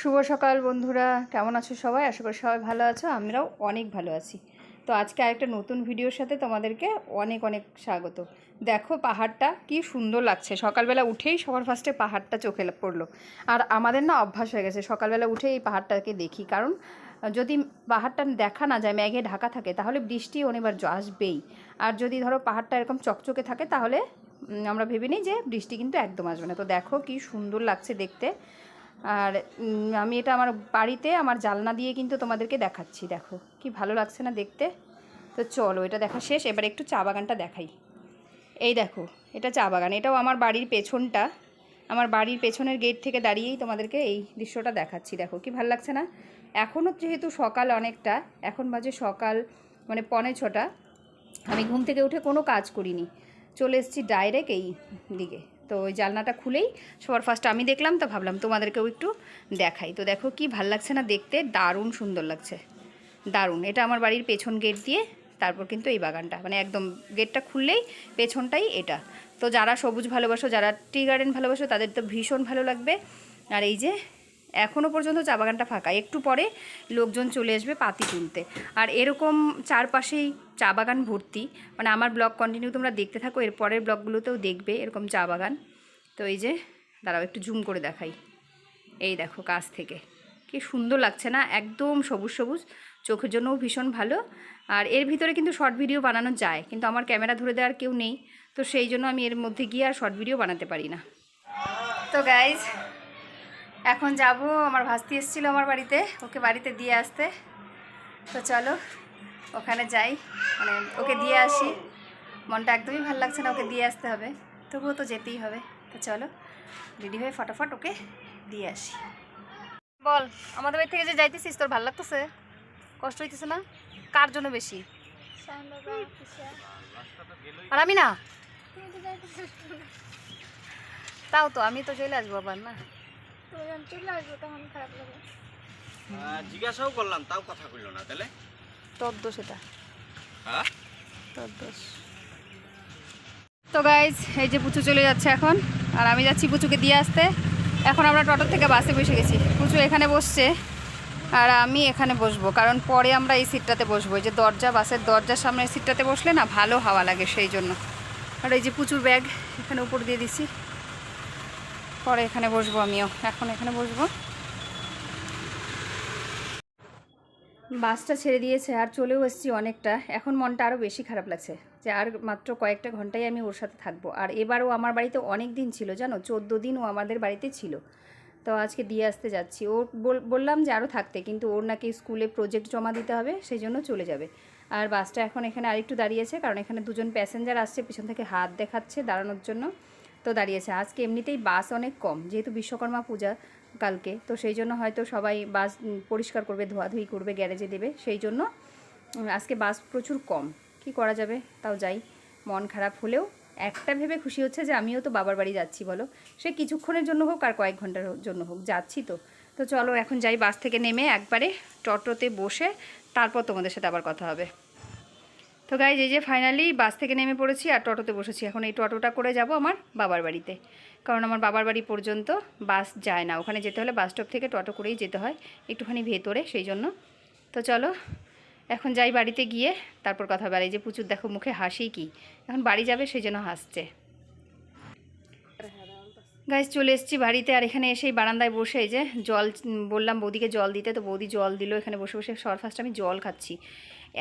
শুভ সকাল বন্ধুরা, কেমন আছো সবাই? আশা করি সবাই ভালো আছো, আমরাও অনেক ভালো আছি। তো আজকে আরেকটা নতুন ভিডিওর সাথে তোমাদেরকে অনেক অনেক স্বাগত। দেখো পাহাড়টা কি সুন্দর লাগছে। সকালবেলা উঠেই সবার ফার্স্টে পাহাড়টা চোখে পড়লো। আর আমাদের না অভ্যাস হয়ে গেছে সকালবেলা উঠেই এই পাহাড়টাকে দেখি, কারণ যদি পাহাড়টা দেখা না যায়, মেঘে ঢাকা থাকে, তাহলে বৃষ্টি অনিবার্য আসবেই। আর যদি ধরো পাহাড়টা এরকম চকচকে থাকে, তাহলে আমরা ভেবে নিই যে বৃষ্টি কিন্তু একদম আসবে না। তো দেখো কি সুন্দর লাগছে দেখতে। আর আমি এটা আমার বাড়িতে আমার জানলা দিয়ে কিন্তু তোমাদেরকে দেখাচ্ছি। দেখো কি ভালো লাগছে না দেখতে। তো চলো, এটা দেখা শেষ, এবার একটু চা বাগানটা দেখাই। এই দেখো, এটা চা বাগান, এটাও আমার বাড়ির পেছনটা। আমার বাড়ির পেছনের গেট থেকে দাঁড়িয়েই তোমাদেরকে এই দৃশ্যটা দেখাচ্ছি। দেখো কি ভালো লাগছে না। এখনও যেহেতু সকাল অনেকটা, এখন বাজে সকাল মানে 5:45। আমি ঘুম থেকে উঠে কোনো কাজ করিনি, চলে এসেছি ডাইরেক্ট এই দিকে। তো ওই জানলাটা খুলেই সবার ফার্স্ট আমি দেখলাম, তো ভাবলাম তোমাদেরকেও একটু দেখাই। তো দেখো কি ভাল লাগছে না দেখতে, দারুণ সুন্দর লাগছে, দারুণ। এটা আমার বাড়ির পেছন গেট দিয়ে, তারপর কিন্তু এই বাগানটা, মানে একদম গেটটা খুললেই পেছনটাই এটা। তো যারা সবুজ ভালোবাসো, যারা টি গার্ডেন ভালোবাসো, তাদের তো ভীষণ ভালো লাগবে। আর এই যে এখনও পর্যন্ত চা বাগানটা ফাঁকা, একটু পরে লোকজন চলে আসবে পাতি তুলতে। আর এরকম চারপাশেই চা বাগান ভর্তি, মানে আমার ব্লগ কন্টিনিউ তোমরা দেখতে থাকো, এর পরের ব্লগগুলোতেও দেখবে এরকম চা বাগান। তো এই যে দাঁড়াও একটু জুম করে দেখাই। এই দেখো কাছ থেকে কি সুন্দর লাগছে না, একদম সবুজ সবুজ, চোখের জন্যও ভীষণ ভালো। আর এর ভিতরে কিন্তু শর্ট ভিডিও বানানো যায়, কিন্তু আমার ক্যামেরা ধরে দেওয়ার কেউ নেই, তো সেই জন্য আমি এর মধ্যে গিয়ে আর শর্ট ভিডিও বানাতে পারি না। তো গাইজ এখন যাব, আমার ভাস্তি এসেছিলো আমার বাড়িতে, ওকে বাড়িতে দিয়ে আসতে। তো চলো ওখানে যাই, মানে ওকে দিয়ে আসি। মনটা একদমই ভালো লাগছে না, ওকে দিয়ে আসতে হবে, তবুও তো যেতেই হবে। তো চলো রেডি হয়ে ফটাফট ওকে দিয়ে আসি। বল, আমাদের বাড়ি থেকে যে যাইতেছিস তোর ভালো লাগতেছে? কষ্ট হইতেছে না? কার জন্য বেশি? আর আমি না, তাও তো আমি তো চলে আসবো আবার না। জিজ্ঞাসাও করলাম, তাও কথা কইল না, তাহলে তোর দোষ এটা, তোর দোষ। তো গাইজ এই যে পুচু চলে যাচ্ছে এখন, আর আমি যাচ্ছি পুচুকে দিয়ে আসতে। এখন আমরা টোটো থেকে বাসে বসে গেছি, পুচু এখানে বসছে আর আমি এখানে বসবো, কারণ পরে আমরা এই সিটটাতে বসবো। এই যে দরজা, বাসের দরজার সামনে সিটটাতে বসলে না ভালো হাওয়া লাগে, সেই জন্য। আর এই যে পুচুর ব্যাগ এখানে উপর দিয়ে দিছি, পরে এখানে বসবো আমিও, এখন এখানে বসবো। বাসটা ছেড়ে দিয়েছে আর চলেও এসেছি অনেকটা। এখন মনটা আরও বেশি খারাপ লাগছে যে আর মাত্র কয়েকটা ঘন্টায় আমি ওর সাথে থাকবো। আর এবারও আমার বাড়িতে অনেক দিন ছিল, জানো, 14 দিন ও আমাদের বাড়িতে ছিল। তো আজকে দিয়ে আসতে যাচ্ছি। ওর বললাম যে আরও থাকতে, কিন্তু ওর নাকি স্কুলে প্রজেক্ট জমা দিতে হবে, সেই জন্য চলে যাবে। আর বাসটা এখন এখানে আরেকটু দাঁড়িয়েছে, কারণ এখানে দুজন প্যাসেঞ্জার আসছে, পিছন থেকে হাত দেখাচ্ছে দাঁড়ানোর জন্য, তো দাঁড়িয়েছে। আজকে এমনিতেই বাস অনেক কম, যেহেতু বিশ্বকর্মা পূজা কালকে, তো সেই জন্য হয়তো সবাই বাস পরিষ্কার করবে, ধোয়াধুয়ি করবে, গ্যারেজে দেবে, সেই জন্য আজকে বাস প্রচুর কম। কি করা যাবে, তাও যাই। মন খারাপ হলেও একটা ভেবে খুশি হচ্ছে যে আমিও তো বাবার বাড়ি যাচ্ছি, বলো, সে কিছুক্ষণের জন্য হোক আর কয়েক ঘন্টার জন্য হোক, যাচ্ছি তো। তো চলো এখন যাই, বাস থেকে নেমে একবারে টোটোতে বসে তারপর তোমাদের সাথে আবার কথা হবে। তো গাইজ এই যে ফাইনালি বাস থেকে নেমে পড়েছি আর টোটোতে বসেছি। এখন এই টোটোটা করে যাব আমার বাবার বাড়িতে, কারণ আমার বাবার বাড়ি পর্যন্ত বাস যায় না, ওখানে যেতে হলে বাস স্টপ থেকে টোটো করেই যেতে হয়, একটুখানি ভেতরে, সেই জন্য। তো চলো এখন যাই বাড়িতে গিয়ে তারপর কথা হবে। আর এই যে প্রচুর দেখো মুখে হাসি, কি এখন বাড়ি যাবে সেই জন্য হাসছে। গাইজ চলে এসেছি বাড়িতে, আর এখানে এসেই বারান্দায় বসে এই যে জল বললাম বৌদিকে জল দিতে, তো বৌদি জল দিল। এখানে বসে বসে সবার ফার্স্ট আমি জল খাচ্ছি,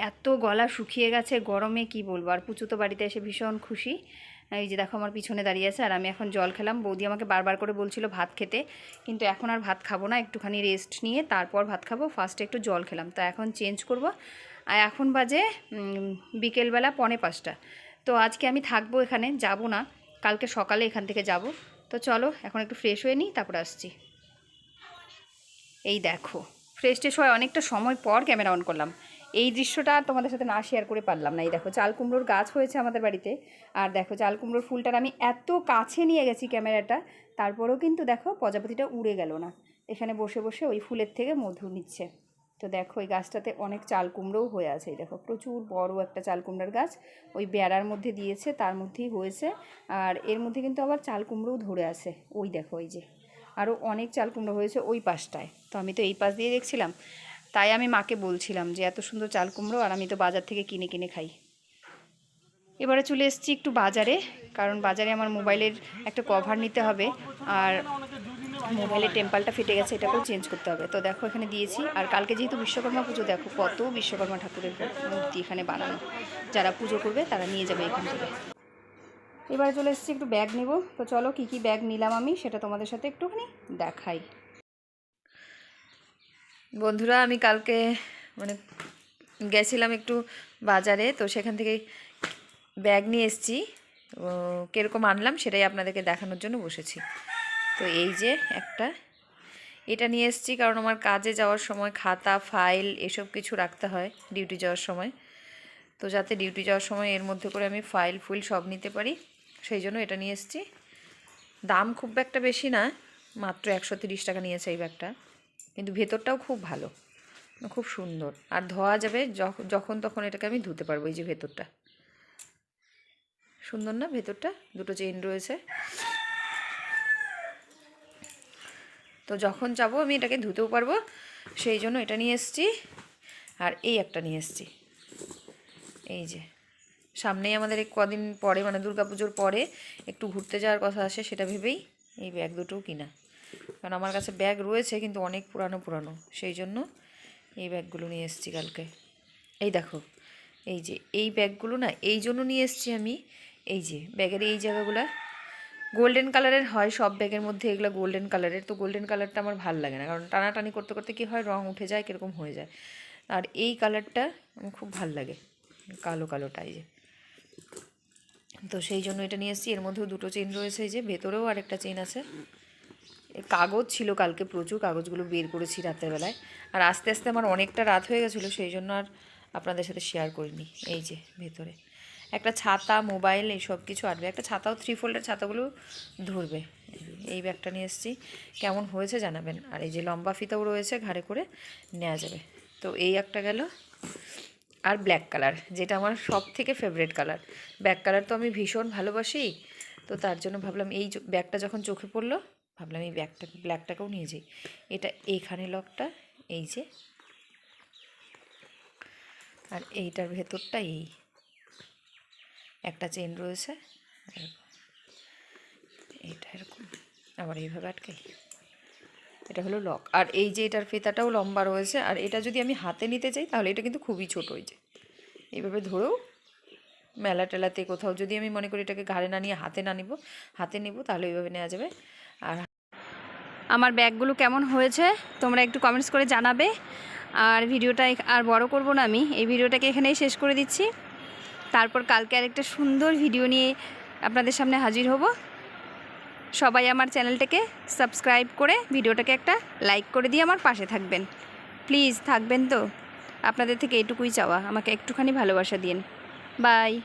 এত গলা শুকিয়ে গেছে গরমে, কি বলবো। আর পুচু তো বাড়িতে এসে ভীষণ খুশি। এই যে দেখো আমার পিছনে দাঁড়িয়ে আছে, আর আমি এখন জল খেলাম। বৌদি আমাকে বারবার করে বলছিল ভাত খেতে, কিন্তু এখন আর ভাত খাবো না, একটুখানি রেস্ট নিয়ে তারপর ভাত খাবো। ফার্স্টে একটু জল খেলাম, তো এখন চেঞ্জ করব। আর এখন বাজে বিকেলবেলা 4:45। তো আজকে আমি থাকবো এখানে, যাব না, কালকে সকালে এখান থেকে যাব। তো চলো এখন একটু ফ্রেশ হয়ে নিই, তারপর আসছি। এই দেখো ফ্রেশ ট্রেশ হয়ে অনেকটা সময় পর ক্যামেরা অন করলাম, এই দৃশ্যটা তোমাদের সাথে না শেয়ার করে পারলাম না। এই দেখো চাল কুমড়োর গাছ হয়েছে আমাদের বাড়িতে, আর দেখো চাল কুমড়োর ফুলটার আমি এত কাছে নিয়ে গেছি ক্যামেরাটা, তারপরেও কিন্তু দেখো প্রজাপতিটা উড়ে গেল না, এখানে বসে বসে ওই ফুলের থেকে মধু নিচ্ছে। তো দেখো ওই গাছটাতে অনেক চাল কুমড়োও হয়ে আছে, এই দেখো প্রচুর বড় একটা চাল কুমড়োর গাছ, ওই বেড়ার মধ্যে দিয়েছে, তার মধ্যেই হয়েছে। আর এর মধ্যে কিন্তু আবার চাল কুমড়োও ধরে আছে, ওই দেখো ওই যে। আরও অনেক চাল কুমড়ো হয়েছে ওই পাশটায়। তো আমি তো এই পাশ দিয়ে দেখছিলাম, তাই আমি মাকে বলছিলাম যে এত সুন্দর চাল কুমড়ো, আর আমি তো বাজার থেকে কিনে কিনে খাই। এবারে চলে এসেছি একটু বাজারে, কারণ বাজারে আমার মোবাইলের একটা কভার নিতে হবে, আর মোবাইলের টেম্পালটা ফেটে গেছে, এটাকেও চেঞ্জ করতে হবে। তো দেখো এখানে দিয়েছি। আর কালকে যেহেতু বিশ্বকর্মা পুজো, দেখো কত বিশ্বকর্মা ঠাকুরের মূর্তি এখানে বানানো, যারা পুজো করবে তারা নিয়ে যাবে এখান থেকে। এবারে চলে এসেছি একটু ব্যাগ নেব। তো চলো কী কী ব্যাগ নিলাম আমি সেটা তোমাদের সাথে একটুখানি দেখাই। বন্ধুরা, আমি কালকে মানে গেছিলাম একটু বাজারে, তো সেখান থেকে ব্যাগ নিয়ে এসেছি। কীরকম আনলাম সেটাই আপনাদেরকে দেখানোর জন্য বসেছি। তো এই যে একটা, এটা নিয়ে এসেছি কারণ আমার কাজে যাওয়ার সময় খাতা ফাইল এসব কিছু রাখতে হয় ডিউটি যাওয়ার সময়। তো যাতে ডিউটি যাওয়ার সময় এর মধ্যে করে আমি ফাইল ফুইল সব নিতে পারি, সেই জন্য এটা নিয়ে এসেছি। দাম খুব একটা বেশি না, মাত্র 130 টাকা নিয়েছে এই ব্যাগটা, কিন্তু ভেতরটাও খুব ভালো, খুব সুন্দর। আর ধোয়া যাবে যখন তখন এটাকে আমি ধুতে পারবো। এই যে ভেতরটা সুন্দর না, ভেতরটা দুটো চেইন রয়েছে, তো যখন যাবো আমি এটাকে ধুতেও পারবো, সেই জন্য এটা নিয়ে এসেছি। আর এই একটা নিয়ে এসেছি, এই যে সামনেই আমাদের কদিন পরে মানে দুর্গাপুজোর পরে একটু ঘুরতে যাওয়ার কথা আছে, সেটা ভেবেই এই ব্যাগ দুটোও কিনা। কারণ আমার কাছে ব্যাগ রয়েছে কিন্তু অনেক পুরানো, সেই জন্য এই ব্যাগগুলো নিয়ে এসেছি কালকে। এই দেখো, এই যে এই ব্যাগগুলো না এই জন্য নিয়ে এসেছি আমি। এই যে ব্যাগের এই জায়গাগুলো গোল্ডেন কালারের হয় সব ব্যাগের মধ্যে, এগুলো গোল্ডেন কালারের। তো গোল্ডেন কালারটা আমার ভালো লাগে না, কারণ টানাটানি করতে করতে কী হয়, রং উঠে যায়, কীরকম হয়ে যায়। আর এই কালারটা আমার খুব ভাল লাগে, কালোটা। এই যে, তো সেই জন্য এটা নিয়ে এসেছি। এর মধ্যেও দুটো চেইন রয়েছে, এই যে ভেতরেও আরেকটা চেইন আছে। কাগজ ছিল কালকে, প্রচুর কাগজগুলো বের করেছি রাতের বেলায়। আর আস্তে আস্তে আমার অনেকটা রাত হয়ে গেছিলো, সেই জন্য আর আপনাদের সাথে শেয়ার করিনি। এই যে ভেতরে একটা ছাতা, মোবাইল, এই সব কিছু আনবে। একটা ছাতাও 3 ফোল্ডের ছাতাগুলো ধরবে। এই ব্যাগটা নিয়ে এসেছি, কেমন হয়েছে জানাবেন। আর এই যে লম্বা ফিতাও রয়েছে, ঘাড়ে করে নেওয়া যাবে। তো এই একটা গেল। আর ব্ল্যাক কালার, যেটা আমার সব থেকে ফেভারিট কালার। ব্ল্যাক কালার তো আমি ভীষণ ভালোবাসি, তো তার জন্য ভাবলাম এই ব্যাগটা যখন চোখে পড়লো, ভাবলাম এই ব্ল্যাকটাকেও নিয়ে যাই। এটা এইখানে লকটা, এই যে, আর এইটার ভেতরটা এই একটা চেন রয়েছে, এইটা এরকম আবার এইভাবে আটকাই। এটা হলো লক। আর এই যে এটার ফিতাটাও লম্বা রয়েছে। আর এটা যদি আমি হাতে নিতে চাই তাহলে এটা কিন্তু খুবই ছোট। এই যে এইভাবে ধরেও মেলা টেলাতে কোথাও যদি আমি মনে করি এটাকে ঘাড়ে না নিয়ে হাতে নিব তাহলে এইভাবে নেওয়া যাবে। আর আমার ব্যাগগুলো কেমন হয়েছে তোমরা একটু কমেন্টস করে জানাবে। আর ভিডিওটা আর বড় করব না, আমি এই ভিডিওটাকে এখানেই শেষ করে দিচ্ছি। তারপর কালকে আরেকটা সুন্দর ভিডিও নিয়ে আপনাদের সামনে হাজির হব। সবাই আমার চ্যানেলটাকে সাবস্ক্রাইব করে ভিডিওটাকে একটা লাইক করে দিয়ে আমার পাশে থাকবেন, প্লিজ। থাকবেন তো? আপনাদের থেকে এটুকুই চাওয়া, আমাকে একটুখানি ভালোবাসা দিন। বাই।